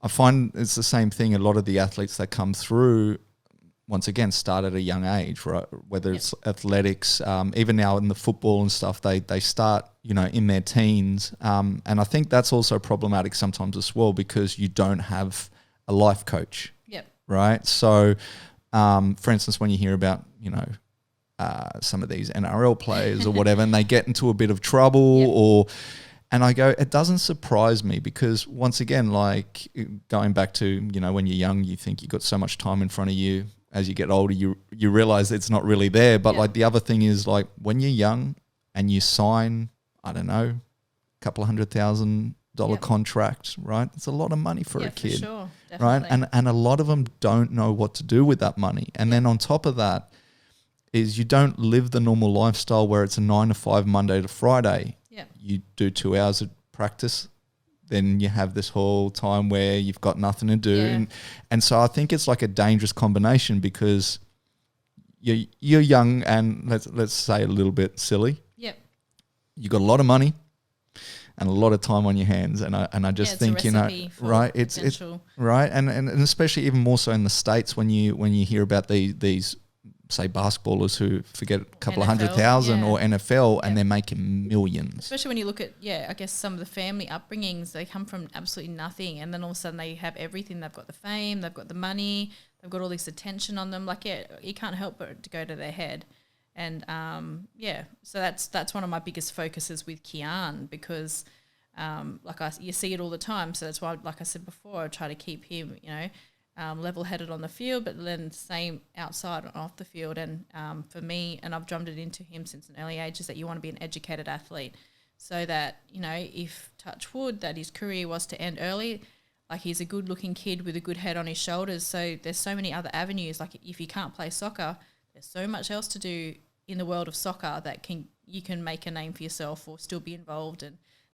I find it's the same thing. A lot of the athletes that come through, once again, start at a young age, right? Whether it's athletics, even now in the football and stuff, they start, in their teens. And I think that's also problematic sometimes as well, because you don't have a life coach. Yep. Right. So, for instance, when you hear about, some of these NRL players or whatever, and they get into a bit of trouble and I go, it doesn't surprise me, because once again, like going back to, when you're young, you think you've got so much time in front of you. As you get older, you realize it's not really there. But like the other thing is, like when you're young and you sign, I don't know, a couple $100,000 contract, right? It's a lot of money for a kid, for sure. Definitely. right? And a lot of them don't know what to do with that money. And then on top of that is you don't live the normal lifestyle where it's a 9 to 5 Monday to Friday. Yeah. You do 2 hours of practice, then you have this whole time where you've got nothing to do. Yeah. And so I think it's like a dangerous combination, because you're young and let's say a little bit silly. Yep. You got a lot of money and a lot of time on your hands, and I just think, right, it's right, and especially even more so in the States when you hear about these say basketballers who forget a couple NFL, of 100,000 or NFL and they're making millions. Especially when you look at, I guess some of the family upbringings, they come from absolutely nothing, and then all of a sudden they have everything. They've got the fame, they've got the money, they've got all this attention on them. Like, you can't help but to go to their head. And, so that's one of my biggest focuses with Kian, because you see it all the time. So that's why, like I said before, I try to keep him, level-headed on the field, but then same outside and off the field. And for me, and I've drummed it into him since an early age, is that you want to be an educated athlete, so that, if touch wood that his career was to end early, like he's a good-looking kid with a good head on his shoulders. So there's so many other avenues. Like if you can't play soccer, there's so much else to do in the world of soccer that you can make a name for yourself or still be involved. And